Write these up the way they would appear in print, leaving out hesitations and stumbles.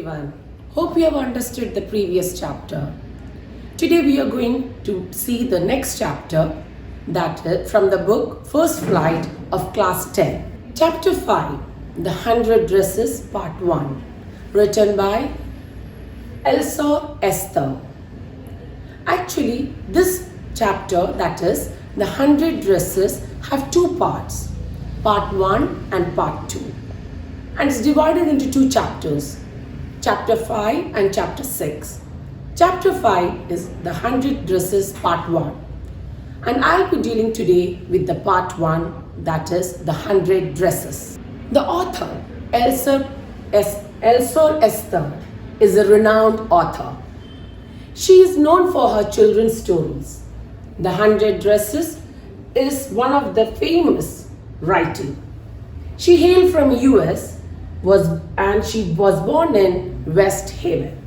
everyone. Hope you have understood the previous chapter. Today we are going to see the next chapter, that is from the book First Flight of Class 10. Chapter 5, The 100 Dresses, Part 1, written by Elsa Esther. Actually, this chapter, that is the 100 Dresses, have two parts, Part 1 and Part 2. And it's divided into two chapters, Chapter 5 and Chapter 6. Chapter 5 is the 100 Dresses, Part 1. And I'll be dealing today with the Part 1, that is the 100 Dresses. The author, Elsa Esther, is a renowned author. She is known for her children's stories. The 100 Dresses is one of the famous writing. She hailed from US and she was born in West Haven.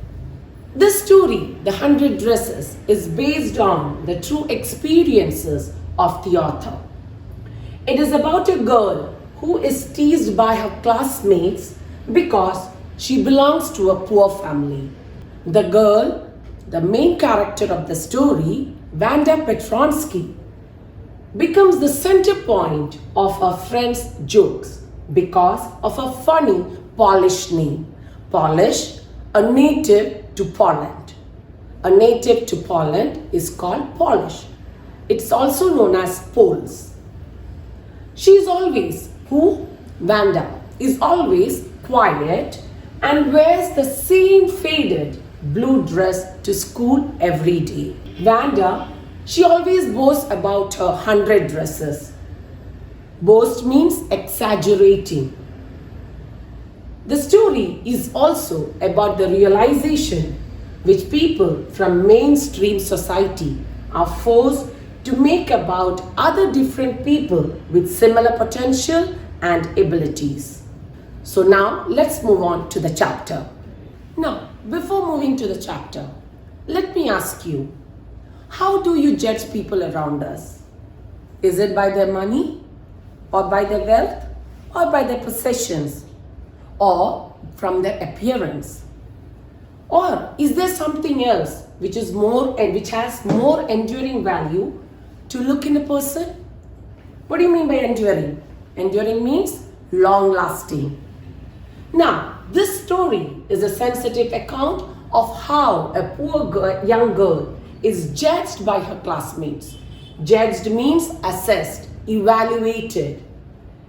This story, The 100 Dresses, is based on the true experiences of the author. It is about a girl who is teased by her classmates because she belongs to a poor family. The girl, the main character of the story, Wanda Petronsky, becomes the center point of her friends' jokes because of her funny Polish name. Polish, a native to Poland. A native to Poland is called Polish. It's also known as Poles. Wanda is always quiet and wears the same faded blue dress to school every day. Wanda, she always boasts about her 100 dresses. Boast means exaggerating. The story is also about the realization which people from mainstream society are forced to make about other different people with similar potential and abilities. So now let's move on to the chapter. Now, before moving to the chapter, let me ask you, how do you judge people around us? Is it by their money, or by their wealth, or by their possessions, or from their appearance? Or is there something else which has more enduring value to look in a person? What do you mean by enduring? Enduring means long lasting. Now, this story is a sensitive account of how a poor young girl is judged by her classmates. Judged means assessed, evaluated.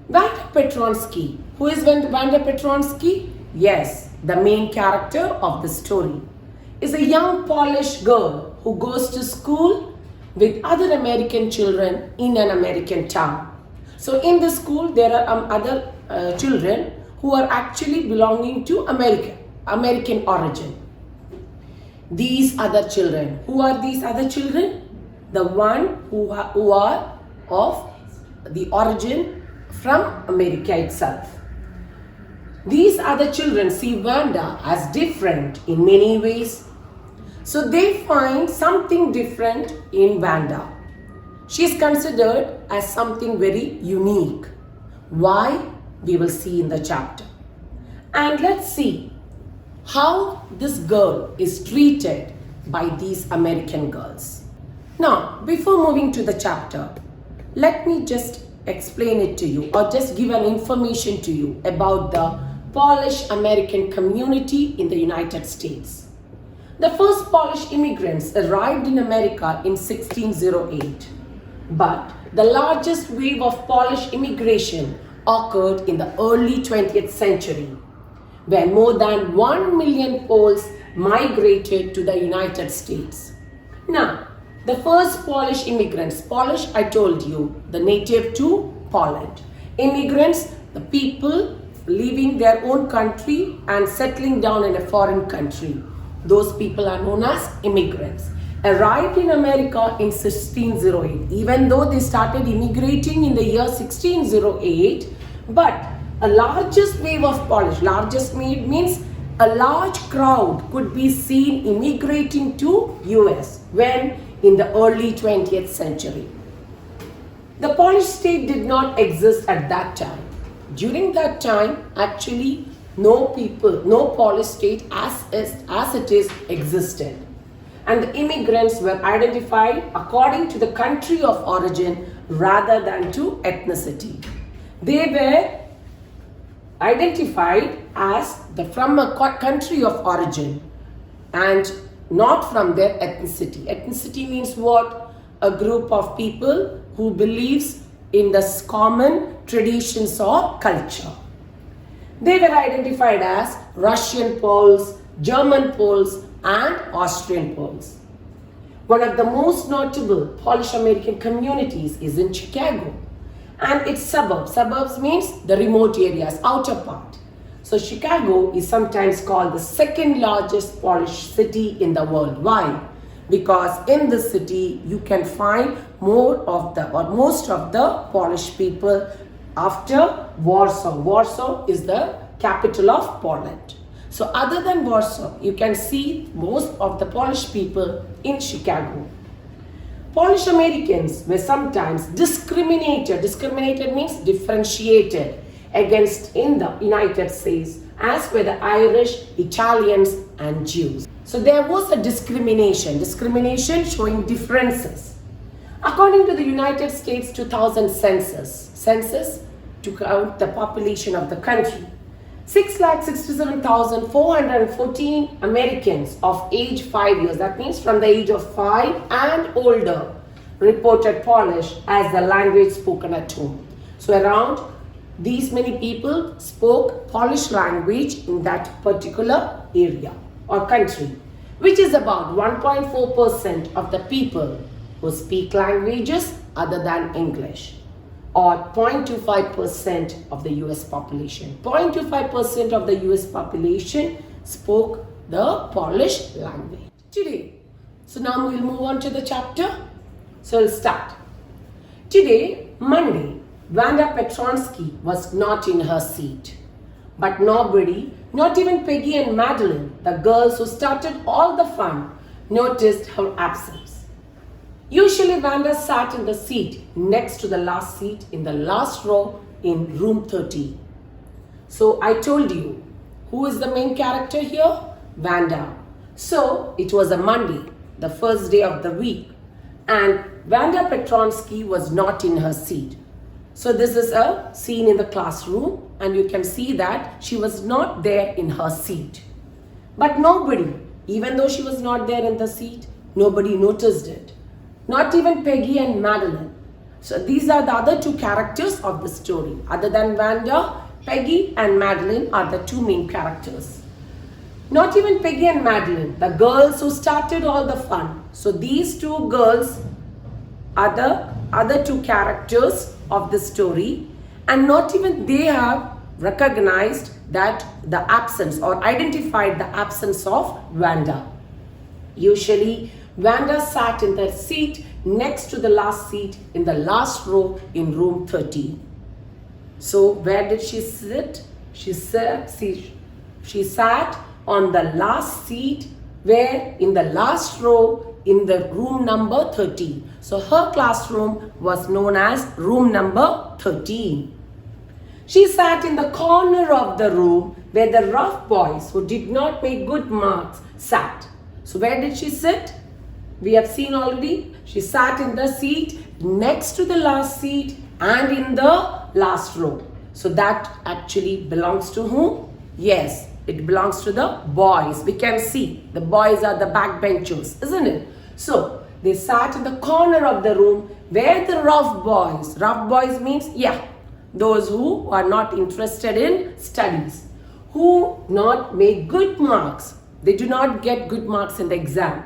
Wanda Petronsky. Who is Wanda Petronsky? Yes, the main character of the story is a young Polish girl who goes to school with other American children in an American town. So in the school there are other children who are actually belonging to American origin. These other children, who are these other children? The one who are of the origin from America itself. These other children see Wanda as different in many ways. So they find something different in Wanda. She is considered as something very unique. Why? We will see in the chapter. And let's see how this girl is treated by these American girls. Now, before moving to the chapter, let me just explain it to you or just give an information to you about the Polish American community in the United States. The first Polish immigrants arrived in America in 1608, but the largest wave of Polish immigration occurred in the early 20th century, when more than 1 million Poles migrated to the United States. Now, the first Polish immigrants, Polish I told you, the native to Poland. Immigrants, the people leaving their own country and settling down in a foreign country. Those people are known as immigrants. Arrived in America in 1608. Even though they started immigrating in the year 1608, but a largest wave of Polish, largest means a large crowd could be seen immigrating to US when in the early 20th century. The Polish state did not exist at that time. During that time, actually, no people, no Polish state as it is existed. And the immigrants were identified according to the country of origin rather than to ethnicity. They were identified as from a country of origin and not from their ethnicity. Ethnicity means what? A group of people who believes in the common traditions or culture. They were identified as Russian Poles, German Poles, and Austrian Poles. One of the most notable Polish American communities is in Chicago and its suburbs. Suburbs means the remote areas, outer part. So Chicago is sometimes called the second largest Polish city in the world. Why? Because in this city you can find most of the Polish people after Warsaw. Warsaw is the capital of Poland. So other than Warsaw, you can see most of the Polish people in Chicago. Polish Americans were sometimes discriminated. Discriminated means differentiated against in the United States, as were the Irish, Italians, and Jews. So there was a discrimination showing differences. According to the United States 2000 census to count the population of the country, 6,67,414 Americans of age 5 years, that means from the age of 5 and older, reported Polish as the language spoken at home. So around these many people spoke Polish language in that particular area or country, which is about 1.4% of the people who speak languages other than English, or 0.25% of the US population. 0.25% of the US population spoke the Polish language today. So now we'll move on to the chapter. So we'll start. Today, Monday, Wanda Petronsky was not in her seat. But nobody, not even Peggy and Madeline, the girls who started all the fun, noticed her absence. Usually Wanda sat in the seat next to the last seat in the last row in room 30. So I told you, who is the main character here? Wanda. So it was a Monday, the first day of the week, and Wanda Petronsky was not in her seat. So this is a scene in the classroom and you can see that she was not there in her seat. But nobody, even though she was not there in the seat, nobody noticed it. Not even Peggy and Madeline. So these are the other two characters of the story. Other than Wanda, Peggy and Madeline are the two main characters. Not even Peggy and Madeline, the girls who started all the fun. So these two girls are the other two characters of the story, and not even they have recognized that the absence or identified the absence of Wanda. Usually Wanda sat in the seat next to the last seat in the last row in room 30. So where did she sit? She sat on the last seat where in the last row in the room number 30. So her classroom was known as room number 13. She sat in the corner of the room where the rough boys who did not make good marks sat. So where did she sit? We have seen already. She sat in the seat next to the last seat and in the last row. So that actually belongs to whom? Yes, it belongs to the boys. We can see the boys are the backbenchers, isn't it? So they sat in the corner of the room where the rough boys means, those who are not interested in studies, who not make good marks. They do not get good marks in the exam.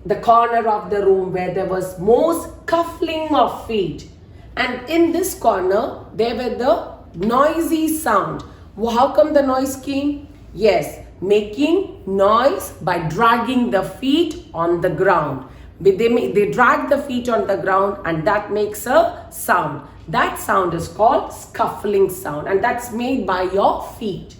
The corner of the room where there was more scuffling of feet. And in this corner, there were the noisy sound. How come the noise came? Yes, making noise by dragging the feet on the ground. They drag the feet on the ground and that makes a sound. That sound is called scuffling sound, and that's made by your feet.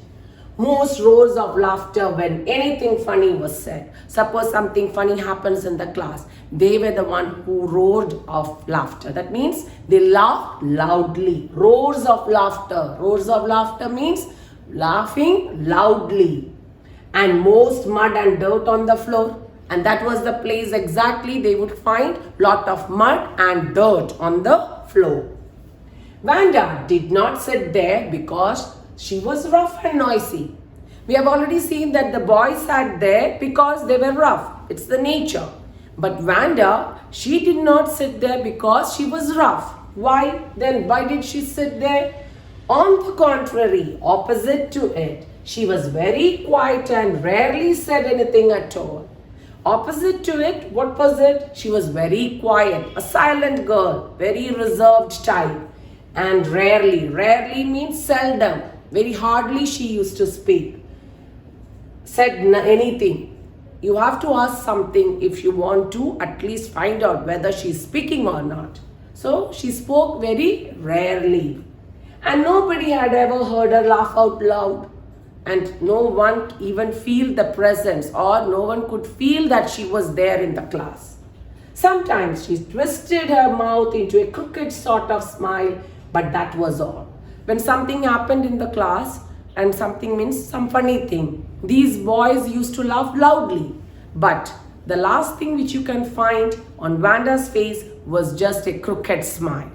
Most roars of laughter when anything funny was said. Suppose something funny happens in the class. They were the one who roared of laughter. That means they laughed loudly. Roars of laughter. Roars of laughter means laughing loudly, and most mud and dirt on the floor. And that was the place exactly they would find lot of mud and dirt on the floor. Vanda did not sit there because she was rough and noisy. We have already seen that the boys sat there because they were rough. It's the nature. But Vanda, she did not sit there because she was rough. Why? Then why did she sit there? On the contrary, opposite to it, she was very quiet and rarely said anything at all. Opposite to it, what was it? She was very quiet, a silent girl, very reserved type. And rarely means seldom, very hardly she used to speak. Said anything. You have to ask something if you want to at least find out whether she's speaking or not. So she spoke very rarely. And nobody had ever heard her laugh out loud. And no one even feel the presence, or no one could feel that she was there in the class. Sometimes she twisted her mouth into a crooked sort of smile, but that was all. When something happened in the class, and something means some funny thing, these boys used to laugh loudly. But the last thing which you can find on Vanda's face was just a crooked smile.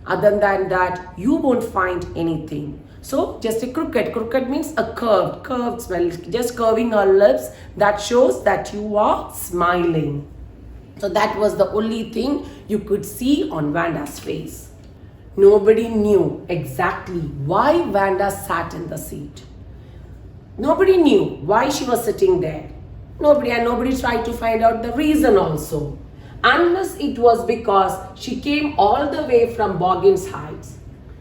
Other than that, you won't find anything. So just a crooked means a curved smile, just curving her lips, that shows that you are smiling. So that was the only thing you could see on Vanda's face. Nobody knew exactly why Vanda sat in the seat. Nobody knew why she was sitting there. Nobody tried to find out the reason also. Unless it was because she came all the way from Boggins Heights.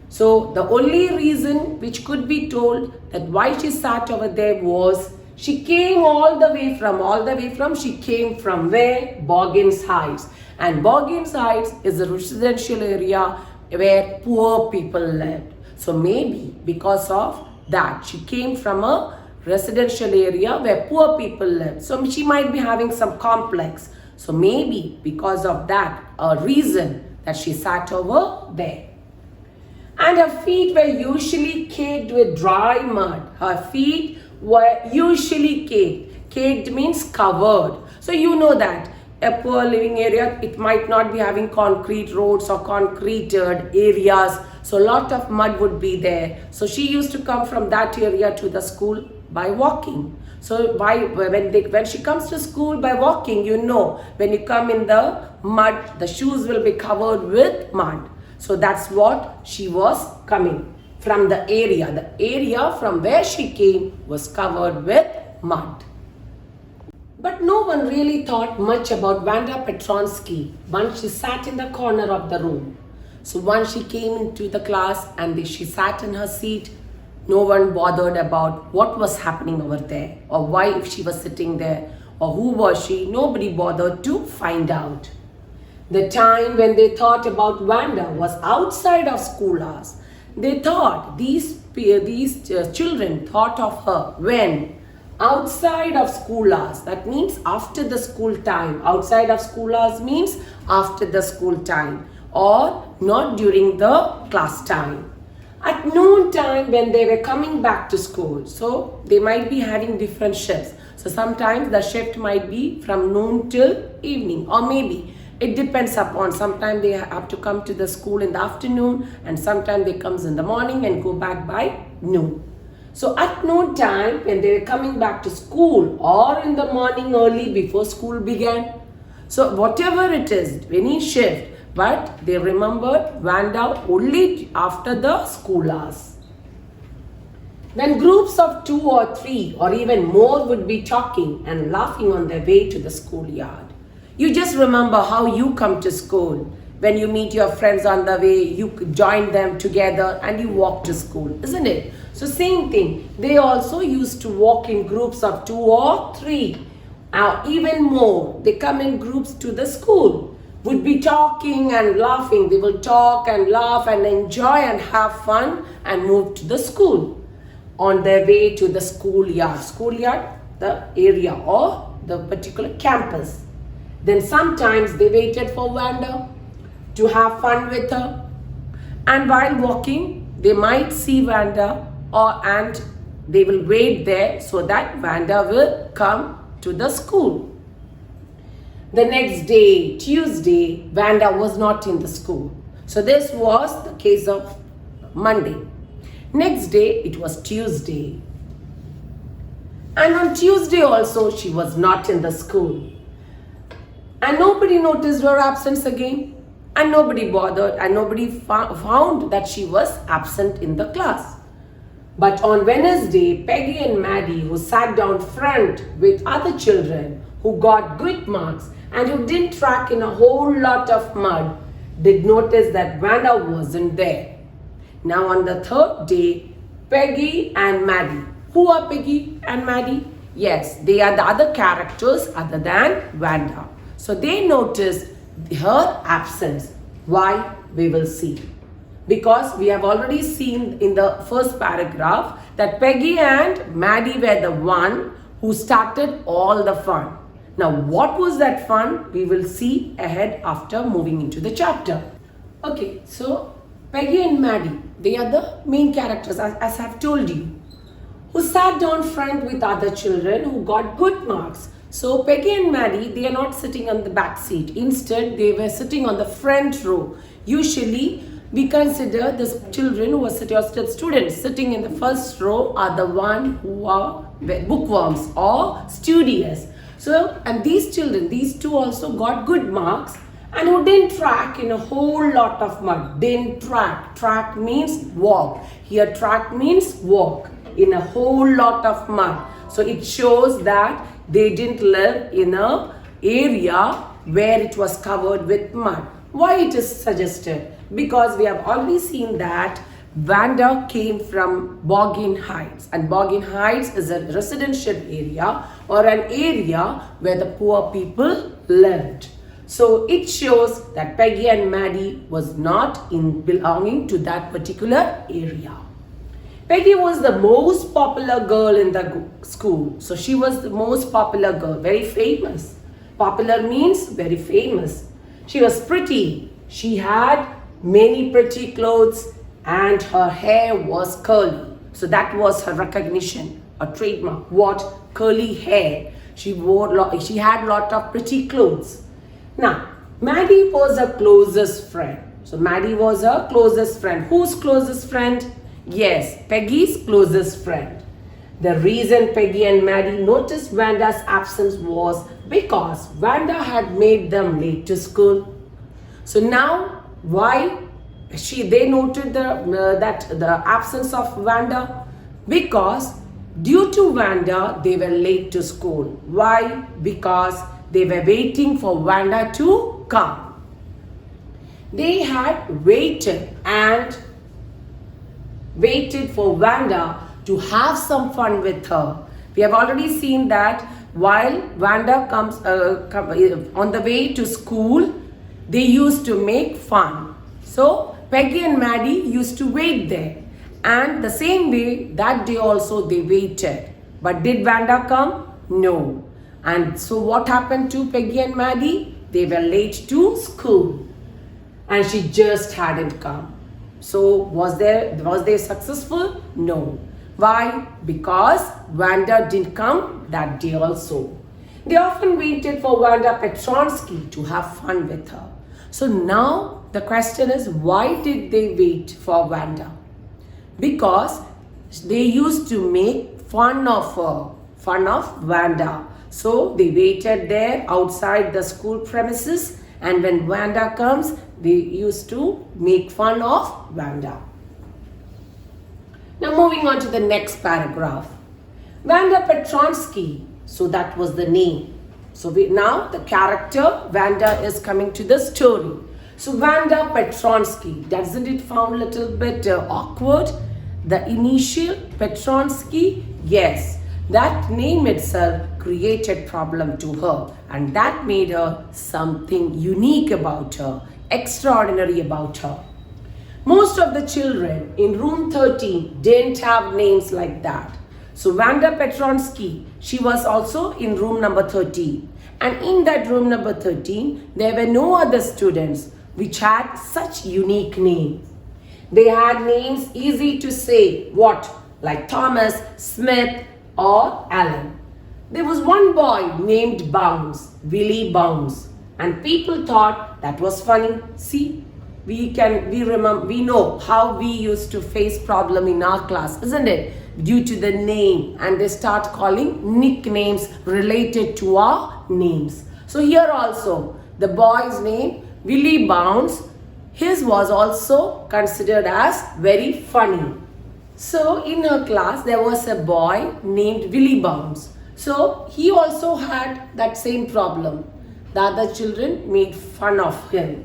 So the only reason which could be told that why she sat over there was she came all the way from she came from where? Boggins Heights. And Boggins Heights is a residential area where poor people lived. So maybe because of that, she came from a residential area where poor people lived. So she might be having some complex. So maybe because of that, a reason that she sat over there. And her feet were usually caked with dry mud. Her feet were usually caked. Caked means covered. So you know that a poor living area, it might not be having concrete roads or concreted areas. So a lot of mud would be there. So she used to come from that area to the school by walking. So when she comes to school by walking, you know, when you come in the mud, the shoes will be covered with mud. So that's what she was coming from the area. The area from where she came was covered with mud. But no one really thought much about Vanda Petronsky once she sat in the corner of the room. So once she came into the class and she sat in her seat, no one bothered about what was happening over there, or why if she was sitting there, or who was she. Nobody bothered to find out. The time when they thought about Vanda was outside of school hours. They thought, these children thought of her when? Outside of school hours. That means after the school time. Outside of school hours means after the school time, or not during the class time. At noon time when they were coming back to school. So they might be having different shifts. So sometimes the shift might be from noon till evening, or maybe it depends upon. Sometimes they have to come to the school in the afternoon, and sometimes they comes in the morning and go back by noon. So at noon time when they were coming back to school, or in the morning early before school began. So whatever it is, any shift, but they remembered Vanda only after the school hours. When groups of 2 or 3 or even more would be talking and laughing on their way to the schoolyard, you just remember how you come to school. When you meet your friends on the way, you join them together and you walk to school, isn't it? So same thing, they also used to walk in groups of 2 or 3, even more. They come in groups to the school, would be talking and laughing. They will talk and laugh and enjoy and have fun and move to the school on their way to the schoolyard. Schoolyard, the area or the particular campus. Then sometimes they waited for Vanda to have fun with her. And while walking, they might see Vanda and They will wait there so that Vanda will come to the school. The next day, Tuesday, Vanda was not in the school. So this was the case of Monday. Next day, it was Tuesday. And on Tuesday also, she was not in the school. And nobody noticed her absence again. And nobody bothered, and nobody found that she was absent in the class. But on Wednesday, Peggy and Maddie, who sat down front with other children who got good marks and who didn't track in a whole lot of mud, did notice that Vanda wasn't there. Now on the third day, Peggy and Maddie. Who are Peggy and Maddie? Yes, they are the other characters other than Vanda. So they noticed her absence. Why? We will see. Because we have already seen in the first paragraph that Peggy and Maddie were the one who started all the fun. Now what was that fun? We will see ahead after moving into the chapter. Okay, so Peggy and Maddie, they are the main characters as I have told you, who sat down front with other children who got good marks. So Peggy and Maddie, they are not sitting on the back seat. Instead, they were sitting on the front row. Usually, we consider the children who are students sitting in the first row are the one who are bookworms or studious. So, and these children, these two also got good marks and who didn't track in a whole lot of mud. Didn't track. Track means walk. Here, track means walk in a whole lot of mud. So it shows that they didn't live in an area where it was covered with mud. Why it is suggested? Because we have already seen that Vanda came from Boggin Heights, and Boggin Heights is a residential area or an area where the poor people lived. So it shows that Peggy and Maddie was not belonging to that particular area. Peggy was the most popular girl in the school. So she was the most popular girl, very famous. Popular means very famous. She was pretty. She had many pretty clothes and her hair was curly. So that was her recognition, a trademark. What? Curly hair. She had lot of pretty clothes. Now, Maddie was her closest friend. So Maddie was her closest friend. Whose closest friend? Yes, Peggy's closest friend. The reason Peggy and Maddie noticed Vanda's absence was because Vanda had made them late to school. So now, why they noted the absence of Vanda? Because due to Vanda, they were late to school. Why? Because they were waiting for Vanda to come. They had waited for Vanda to have some fun with her. We have already seen that while Vanda comes on the way to school, they used to make fun. So Peggy and Maddie used to wait there. And the same way, that day also they waited. But did Vanda come? No. And so what happened to Peggy and Maddie? They were late to school. And she just hadn't come. So was they successful? No. Why? Because Vanda didn't come that day also. They often waited for Vanda Petronsky to have fun with her. So now the question is, why did they wait for Vanda? Because they used to make fun of her, fun of Vanda. So they waited there outside the school premises, and when Vanda comes, they used to make fun of Vanda. Now moving on to the next paragraph. Vanda Petronsky, so that was the name. So now the character Vanda is coming to the story. So Vanda Petronsky, doesn't it sound a little bit awkward? The initial Petronsky, yes, that name itself created problem to her, and that made her something unique about her, extraordinary about her. Most of the children in room 13 didn't have names like that. So Vanda Petronsky, she was also in room number 13. And in that room number 13, there were no other students which had such unique names. They had names easy to say. What? like Thomas, Smith, or Alan. There was one boy named Bounce, Willie Bounce, and people thought that was funny. See, we know how we used to face problem in our class, isn't it? Due to the name, and they start calling nicknames related to our names. So here also, the boy's name, Willie Bounce, his was also considered as very funny. So in her class, there was a boy named Willie Bounce. So he also had that same problem. The other children made fun of him.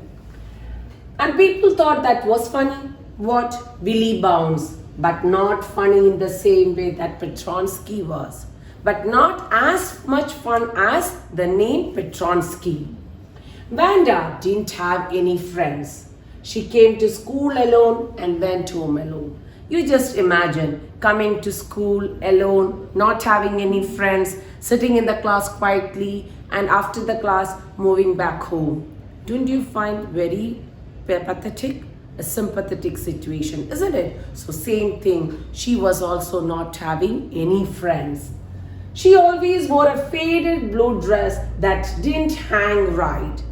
And people thought that was funny. What? Willie Bounce. But not funny in the same way that Petronsky was. But not as much fun as the name Petronsky. Vanda didn't have any friends. She came to school alone and went home alone. You just imagine coming to school alone, not having any friends, sitting in the class quietly, and after the class moving back home. Don't you find very pathetic? A sympathetic situation, isn't it? So same thing, she was also not having any friends. She always wore a faded blue dress that didn't hang right.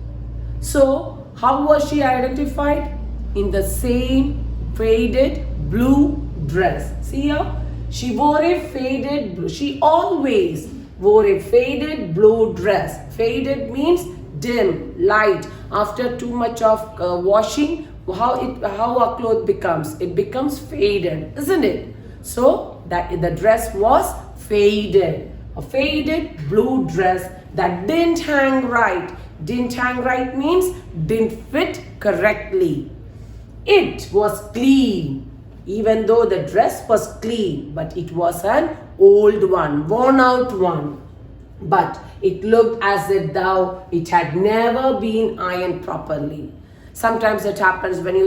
So how was she identified? In the same faded blue dress. See here? She wore a faded blue. She always wore a faded blue dress. Faded means dim, light. After too much of washing, how a cloth becomes? It becomes faded, isn't it? So that the dress was faded. A faded blue dress that didn't hang right. Didn't hang right means didn't fit correctly. It was clean. Even though the dress was clean, but it was an old one, worn out one. But it looked as if though it had never been ironed properly. Sometimes it happens when you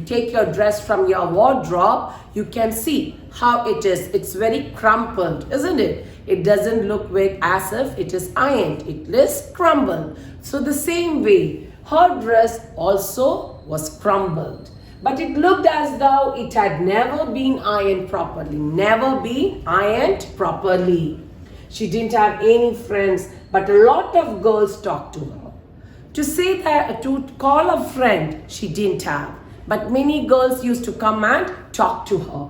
take your dress from your wardrobe, you can see how it is. It's very crumpled, isn't it? It doesn't look as if it is ironed. It is crumbled. So the same way, her dress also was crumbled. But it looked as though it had never been ironed properly. Never been ironed properly. She didn't have any friends, but a lot of girls talked to her. To call a friend, she didn't have. But many girls used to come and talk to her.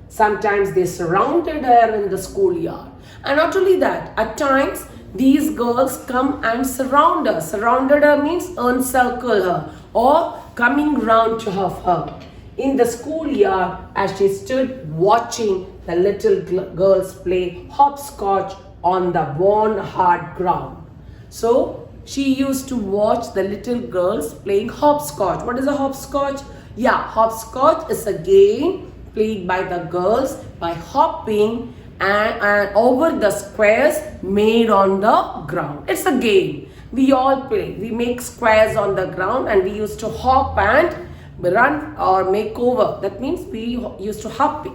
Sometimes they surrounded her in the schoolyard. And not only that, at times, these girls come and surround her. Surrounded her means encircle her or coming round to her in the schoolyard as she stood watching the little girls play hopscotch on the worn hard ground. So she used to watch the little girls playing hopscotch. What is a hopscotch? Yeah, hopscotch is a game played by the girls by hopping and over the squares made on the ground. It's a game. We all play. We make squares on the ground and we used to hop and run or make over. That means we used to hop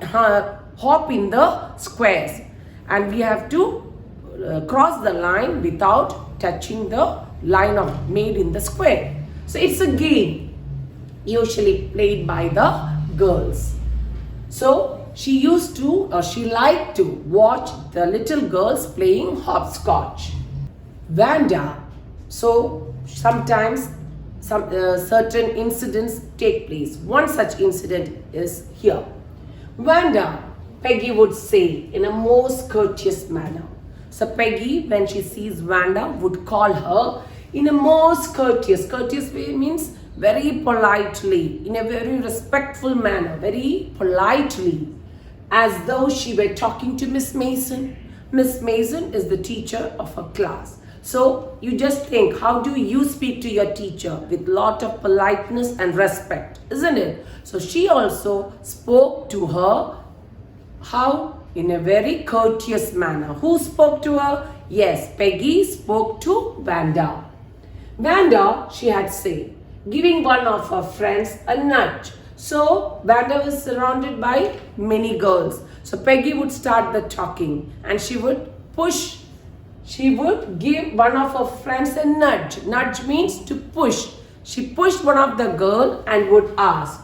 in the squares. And we have to cross the line without touching the line made in the square. So it's a game usually played by the girls. So she liked to watch the little girls playing hopscotch. Vanda, so sometimes certain incidents take place. One such incident is here. Vanda, Peggy would say in a most courteous manner. So Peggy, when she sees Vanda, would call her in a most courteous way means very politely, in a very respectful manner, very politely, as though she were talking to Miss Mason. Miss Mason is the teacher of her class. So you just think, how do you speak to your teacher? With lot of politeness and respect, isn't it? So she also spoke to her, how? In a very courteous manner. Who spoke to her? Yes, Peggy spoke to Vanda. Vanda, she had said, giving one of her friends a nudge. So Vanda was surrounded by many girls. So Peggy would start the talking and she would give one of her friends a nudge. Nudge means to push. She pushed one of the girl and would ask,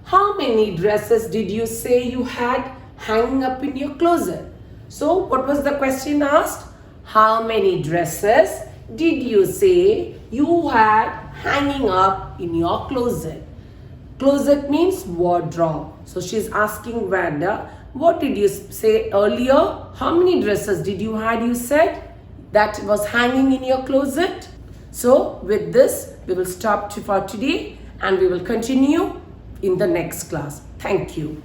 how many dresses did you say you had? hanging up in your closet. So what was the question asked? How many dresses did you say you had hanging up in your closet? Closet means wardrobe. So she's asking Vanda, what did you say earlier? How many dresses did you had, you said, that was hanging in your closet? So with this, we will stop for today and we will continue in the next class. Thank you.